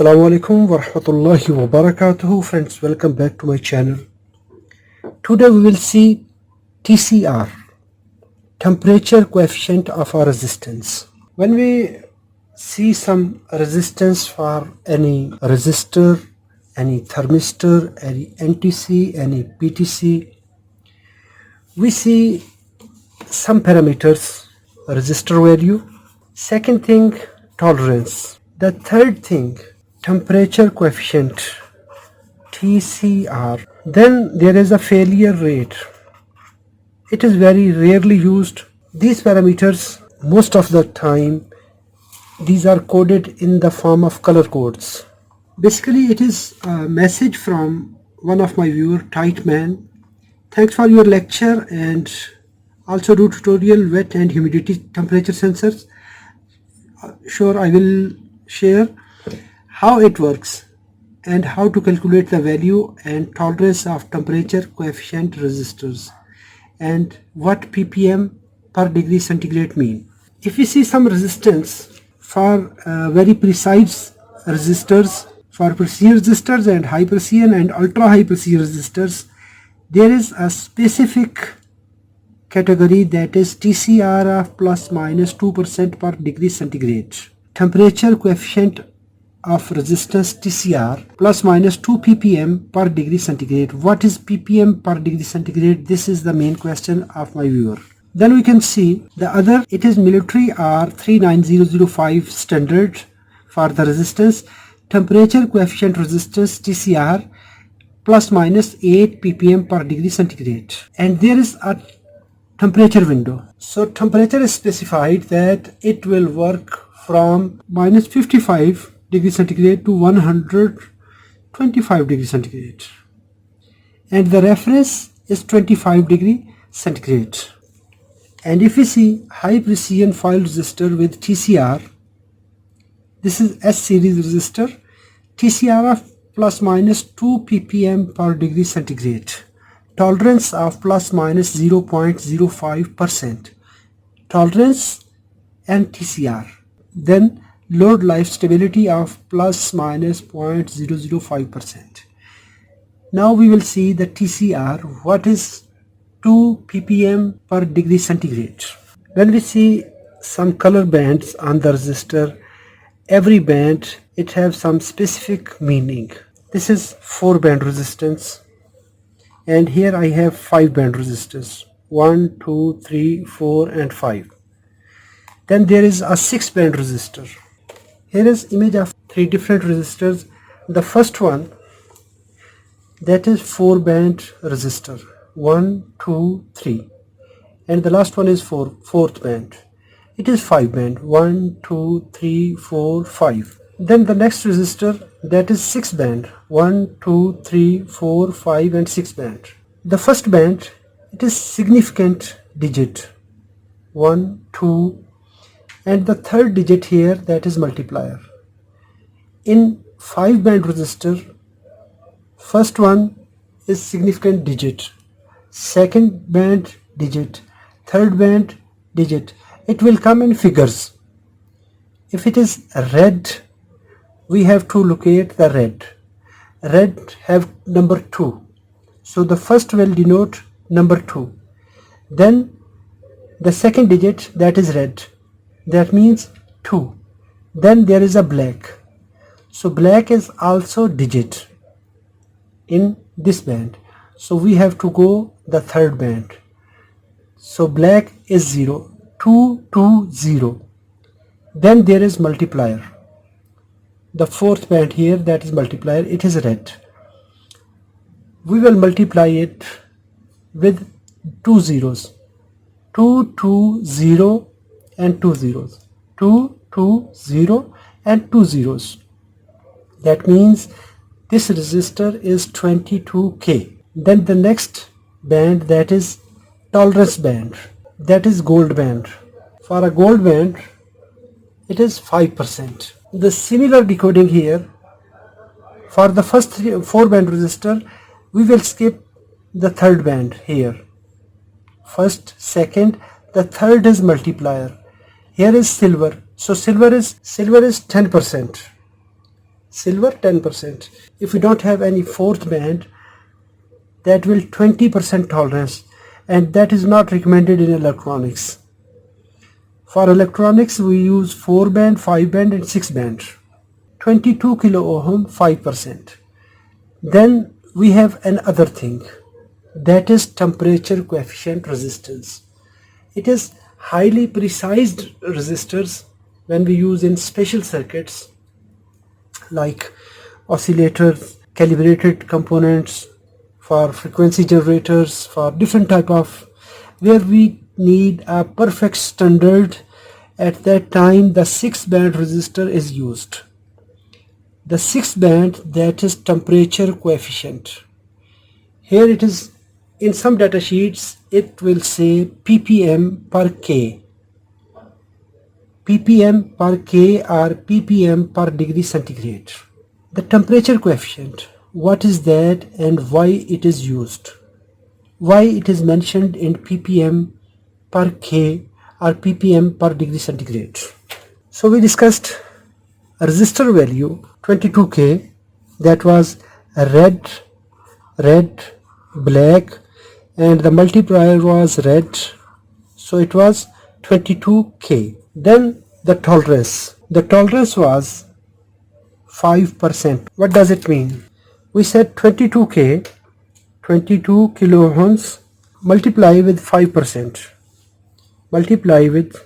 Assalamu alaikum wa rahmatullahi wa barakatuhu. Friends, welcome back to my channel. Today we will see TCR, temperature coefficient of our resistance. When we see some resistance for any resistor, any thermistor, any NTC, any PTC, we see some parameters: resistor value, second thing tolerance, the third thing temperature coefficient TCR. Then there is a failure rate. It is very rarely used. These parameters, most of the time, these are coded in the form of color codes. Basically, it is a message from one of my viewer, Tight Man. Thanks for your lecture and also do tutorial wet and humidity temperature sensors. Sure, I will share how it works and how to calculate the value and tolerance of temperature coefficient resistors and what ppm per degree centigrade mean. If we see some resistance for very precise resistors, for precision resistors and high precision and ultra high precision resistors, there is a specific category, that is TCR of plus minus 2% per degree centigrade. Temperature coefficient of resistance TCR plus minus 2 ppm per degree centigrade. What is ppm per degree centigrade? This is the main question of my viewer. Then we can see the other, it is military R39005 standard for the resistance. Temperature coefficient resistance TCR plus minus 8 ppm per degree centigrade, and there is a temperature window. So temperature is specified that it will work from minus 55 degree centigrade to 125 degree centigrade, and the reference is 25 degree centigrade. And if we see high precision foil resistor with TCR, this is S series resistor, TCR of plus minus 2 ppm per degree centigrade, tolerance of plus minus 0.05%, tolerance and TCR. Then load life stability of plus minus 0.005%. Now we will see the TCR. What is 2 ppm per degree centigrade? When we see some color bands on the resistor, every band it have some specific meaning. This is 4 band resistance, and here I have 5 band resistors, 1, 2, 3, 4 and 5. Then there is a 6 band resistor. Here is image of 3 different resistors. The first one, that is 4 band resistor, 1, 2, 3, and the last one is 4th band. It is 5 band, 1, 2, 3, 4, 5. Then the next resistor, that is 6 band, 1, 2, 3, 4, 5 and 6 band. The first band, it is significant digit, 1, 2, and the third digit here, that is multiplier. In 5 band resistor, first one is significant digit, second band digit, third band digit. It will come in figures. If it is red, we have to locate the red. Red have number 2, so the first will denote number 2. Then the second digit, that is red, that means 2. Then there is a black, so black is also digit in this band, so we have to go the third band. So black is 0, 2, 2, 0. Then there is multiplier, the 4th band here, that is multiplier, it is red. We will multiply it with 2 zeros, 2, 2, 0 and 2 zeros, 2, 2, 0 and 2 zeros. That means this resistor is 22K. Then the next band, that is tolerance band, that is gold band. For a gold band, it is 5%. The similar decoding here, for the first 4 band resistor, we will skip the third band here. First, second, the third is multiplier. Here is silver, so silver is 10%. silver 10%. If we don't have any fourth band, that will 20% tolerance, and that is not recommended in electronics. For electronics we use 4 band, 5 band and 6 band. 22 kilo ohm, 5%. Then we have another thing, that is temperature coefficient resistance. It is highly precise resistors when we use in special circuits like oscillators, calibrated components, for frequency generators, for different type of, where we need a perfect standard. At that time the 6 band resistor is used. The 6 band, that is temperature coefficient. Here it is, in some data sheets it will say ppm per K. ppm per K or ppm per degree centigrade. The temperature coefficient, what is that and why it is used? Why it is mentioned in ppm per K or ppm per degree centigrade? So we discussed a resistor value 22K, that was red, black, and the multiplier was red, so it was 22K. Then the tolerance was 5%. What does it mean? We said 22K, 22 kilo ohms, multiply with 5%, multiply with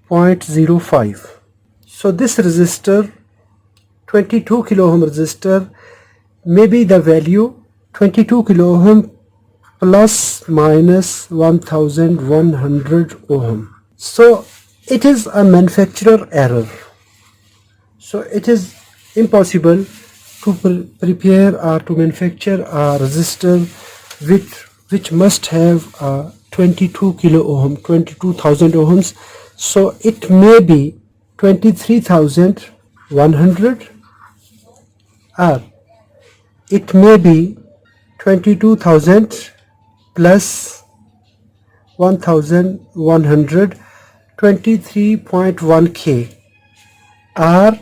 0.05. So this resistor, 22 kilo ohm resistor, maybe the value 22 kilo ohm plus minus 1100 ohm. So it is a manufacturer error. So it is impossible to prepare or to manufacture a resistor which must have 22 kilo ohm, 22,000 ohms. So it may be 23,100 or it may be 22,000 plus 1,100, 23.1K, or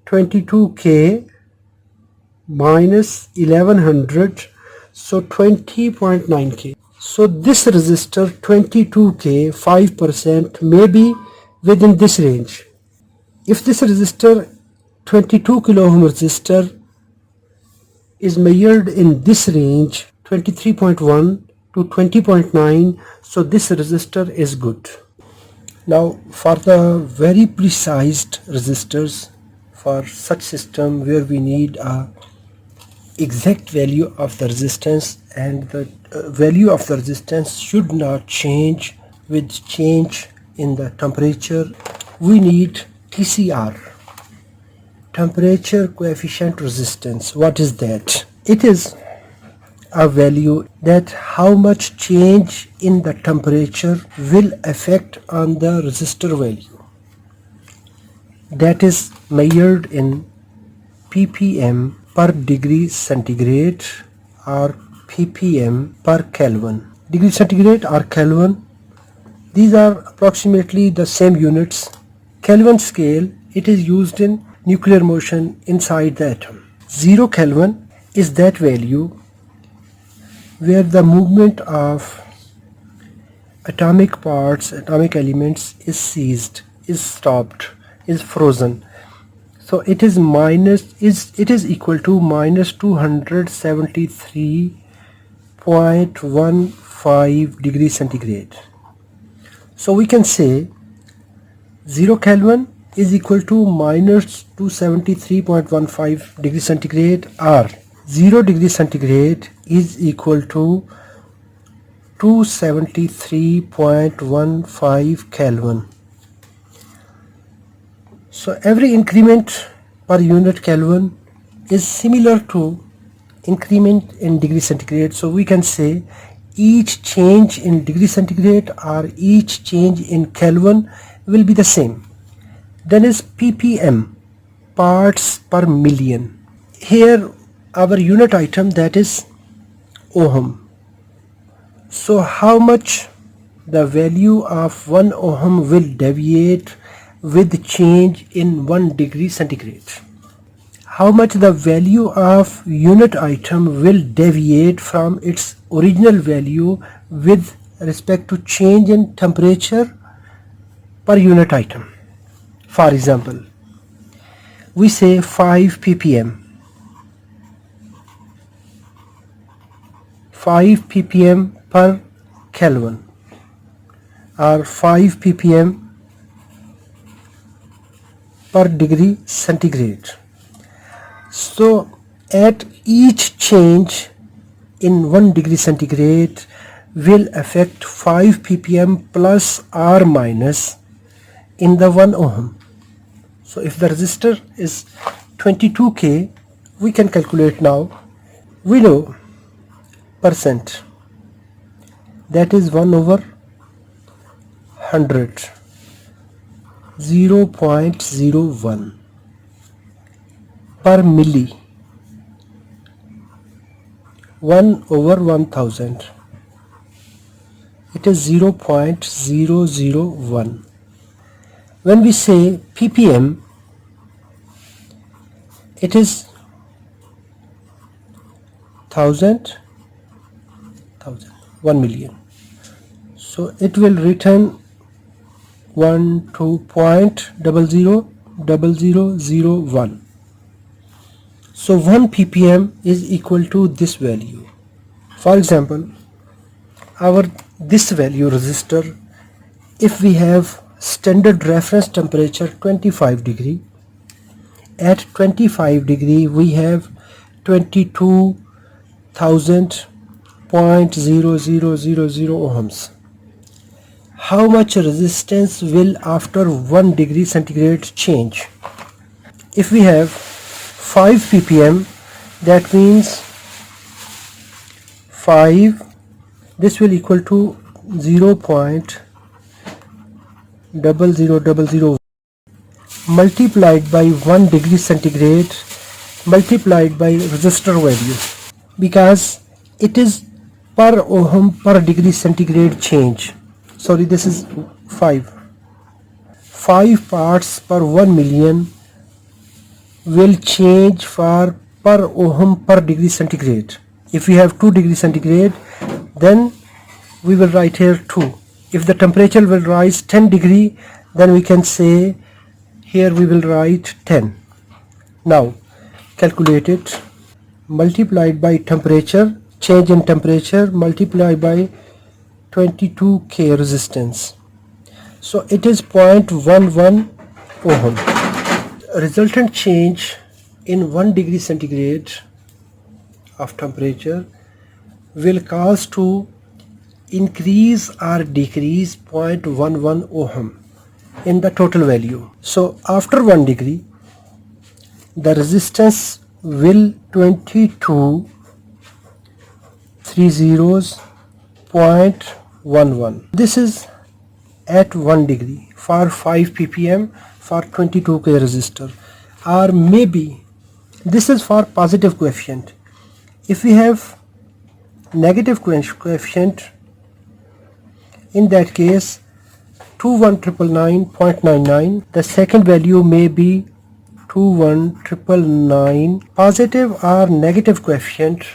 22K minus 1100, so 20.9K. So this resistor 22K, 5%, may be within this range. If this resistor 22 kilo ohm resistor is measured in this range 23.1 to 20.9, so this resistor is good. Now for the very precise resistors, for such system where we need a exact value of the resistance, and the value of the resistance should not change with change in the temperature, we need TCR, temperature coefficient resistance. What is that? It is a value that how much change in the temperature will affect on the resistor value. That is measured in ppm per degree centigrade or ppm per Kelvin. Degree centigrade or Kelvin, these are approximately the same units. Kelvin scale, it is used in nuclear motion inside the atom. 0 Kelvin is that value where the movement of atomic parts, atomic elements is ceased, is stopped, is frozen. So it is equal to minus 273.15 degrees centigrade. So we can say 0 Kelvin is equal to minus 273.15 degrees centigrade, or 0 degrees centigrade is equal to 273.15 Kelvin. So every increment per unit Kelvin is similar to increment in degree centigrade. So we can say each change in degree centigrade or each change in Kelvin will be the same. Then is ppm, parts per million. Here our unit item, that is ohm. So how much the value of 1 ohm will deviate with change in 1 degree centigrade. How much the value of unit item will deviate from its original value with respect to change in temperature per unit item. For example, we say 5 ppm. 5 ppm per Kelvin or 5 ppm per degree centigrade. So at each change in 1 degree centigrade will affect 5 ppm plus or minus in the 1 ohm. So if the resistor is 22K, we can calculate now. We know percent, that is 1 over 100, 0.01 per milli, 1 over 1000, it is 0.001. When we say ppm, it is 1000, 1 million. So it will return 12.000001. So 1 ppm is equal to this value. For example, this value resistor, if we have standard reference temperature 25 degree, at 25 degree we have 22,000.0000 ohms. How much resistance will after 1 degree centigrade change? If we have 5 ppm, that means 5, this will equal to 0.0000 multiplied by 1 degree centigrade multiplied by resistor value, because it is per ohm per degree centigrade change. Sorry, this is 5 parts per 1 million will change for per ohm per degree centigrade. If we have 2 degree centigrade, then we will write here 2. If the temperature will rise 10 degree, then we can say here we will write 10. Now calculate it, multiplied by temperature, change in temperature, multiplied by 22K resistance. So it is 0.11 ohm. Resultant change in 1 degree centigrade of temperature will cause to increase or decrease 0.11 ohm in the total value. So after 1 degree, the resistance will 2230.11. This is at 1 degree for 5 ppm for 22K resistor, or maybe this is for positive coefficient. If we have negative coefficient, in that case 21999.99, the second value may be 21999, positive or negative coefficient.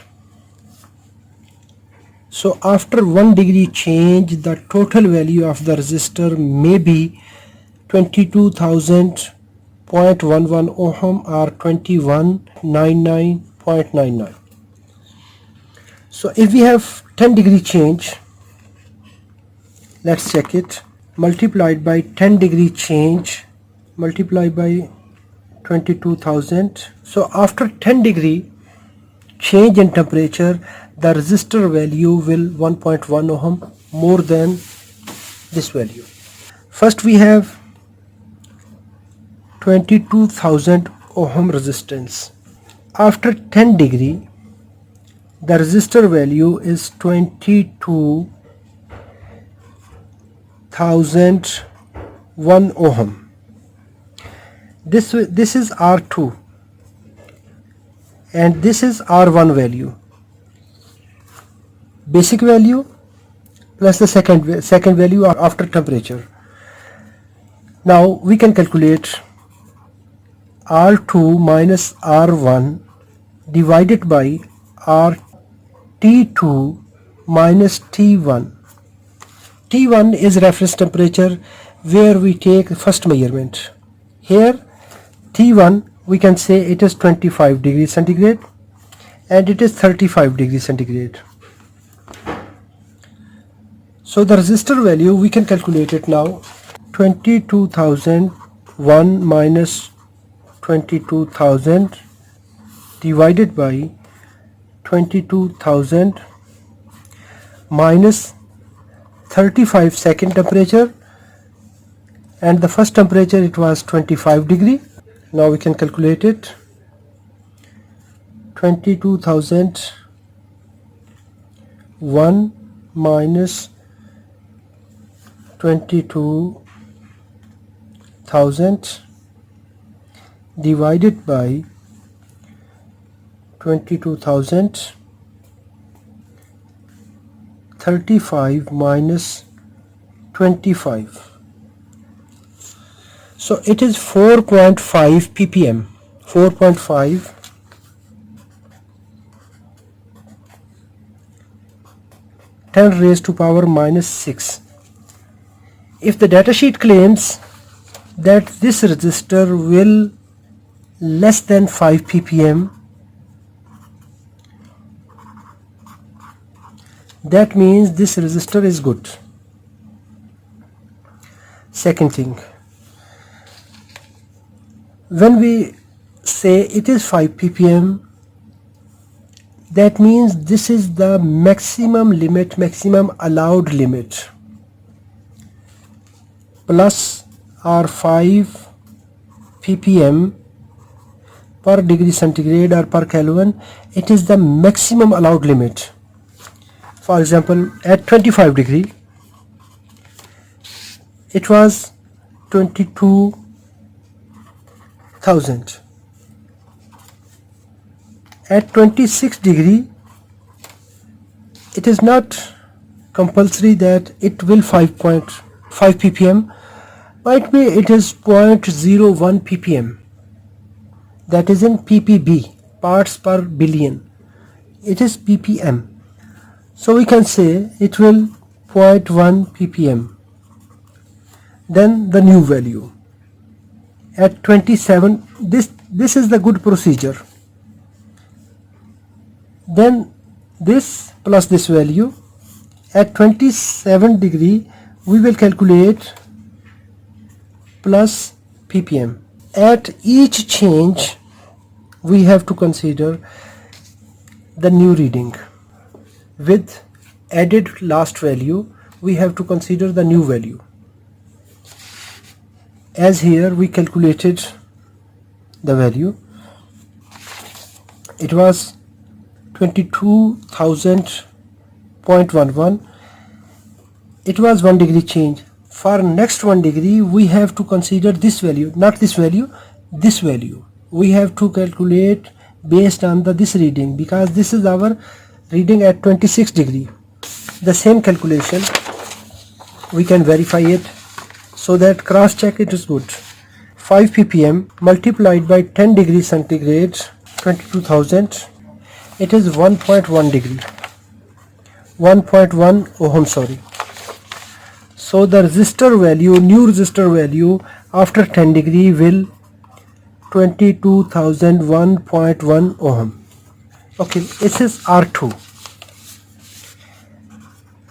So after 1 degree change, the total value of the resistor may be 22,000.11 ohm or 2199.99. So if we have 10 degree change, let's check it, multiplied by 10 degree change multiplied by 22,000. So after 10 degree change in temperature, the resistor value will 1.1 ohm more than this value. First we have 22,000 ohm resistance. After 10 degree, the resistor value is 22,001 ohm. This is R2 and this is R1 value, basic value plus the second value after temperature. Now we can calculate R2 minus R1 divided by T2 minus T1. T1 is reference temperature where we take first measurement. Here T1, we can say it is 25 degrees centigrade and it is 35 degrees centigrade. So the resistor value we can calculate it now. 22,001 minus 22,000 divided by 22,000 minus 35 second temperature, and the first temperature it was 25 degree. Now we can calculate it. 22,001 minus 22,000 divided by 22,000, 35 minus 25. So it is 4.5 ppm. 4.5 10 raised to power minus 6. If the datasheet claims that this resistor will less than 5 ppm, that means this resistor is good. Second thing, when we say it is 5 ppm, that means this is the maximum limit, maximum allowed limit, plus or 5 ppm per degree centigrade or per Kelvin. It is the maximum allowed limit. For example, at 25 degree it was 22,000. At 26 degree it is not compulsory that it will 5.5 ppm, might be it is 0.01 ppm, that is in ppb, parts per billion. It is ppm, so we can say it will 0.1 ppm. Then the new value at 27, this is the good procedure. Then this plus this value at 27 degree we will calculate plus ppm. At each change we have to consider the new reading. With added last value we have to consider the new value. As here we calculated the value, it was 22,000.11. it was 1 degree change. For next 1 degree we have to consider this value, not this value, this value. We have to calculate based on this reading, because this is our reading at 26 degree. The same calculation we can verify it, so that cross check it is good. 5 ppm multiplied by 10 degrees centigrade, 22,000, it is 1.1 degree, 1.1 ohm, sorry. So the resistor value, new resistor value after 10 degree will 22,001.1 ohm. Okay, this is R2.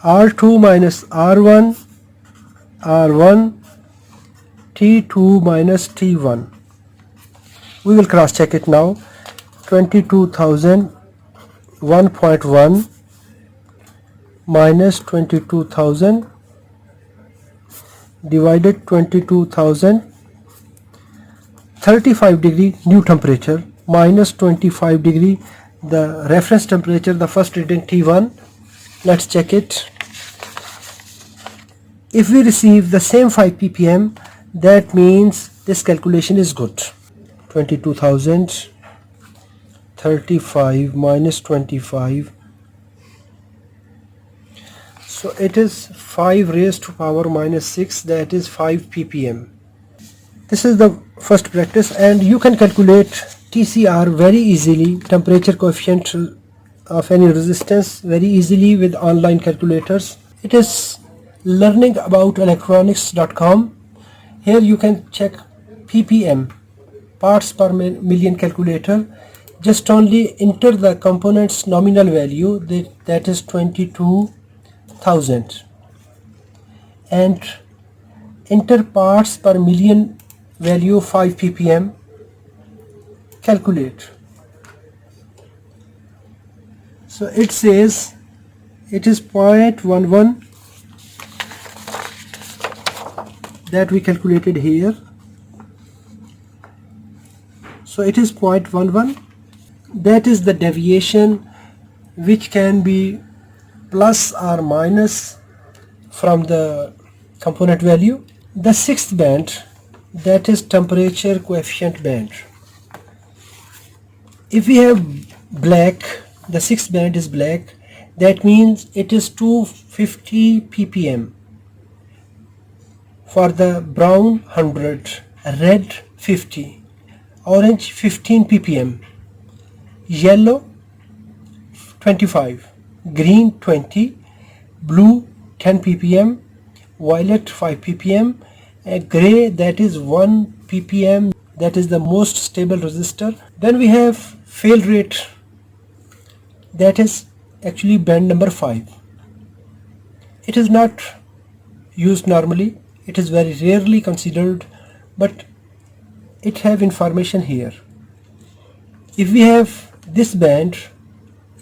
R2 minus R1, R1, T2 minus T1. We will cross check it now. 22,001.1 minus 22,000 divided 22,000, 35 degree new temperature minus 25 degree the reference temperature, the first reading T1. Let's check it. If we receive the same 5 ppm, that means this calculation is good. 22,000, 35 minus 25, so it is 5 raised to power minus 6, that is 5 ppm. This is the first practice, and you can calculate TCR very easily, temperature coefficient of any resistance, very easily with online calculators. It is learningabout-electronics.com. Here you can check PPM, parts per million calculator. Just only enter the component's nominal value, that is 22,000, and enter parts per million value 5 ppm. Calculate. So it says it is 0.11 that we calculated here. So it is 0.11. That is the deviation, which can be plus or minus from the component value. The sixth band, that is temperature coefficient band. If we have black, the sixth band is black, that means it is 250 ppm. For the brown 100, red 50, orange 15 ppm, yellow 25, green 20, blue 10 ppm, violet 5 ppm, gray, that is 1 ppm, that is the most stable resistor. Then we have fail rate, that is actually band number 5. It is not used normally, it is very rarely considered, but it have information here. If we have this band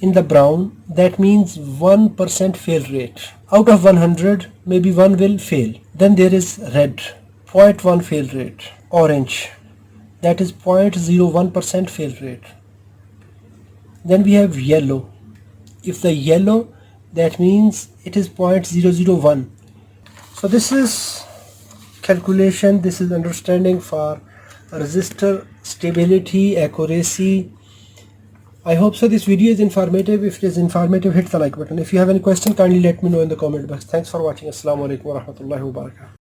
in the brown, that means 1% fail rate. Out of 100, maybe 1 will fail. Then there is red, 0.1 fail rate. Orange, that is 0.01% fail rate. Then we have yellow. If the yellow, that means it is 0.001. So this is calculation, this is understanding for resistor stability, accuracy. I hope so this video is informative. If it is informative, hit the like button. If you have any question, kindly let me know in the comment box. Thanks for watching. Assalamu alaikum wa rahmatullahi wa barakatuh.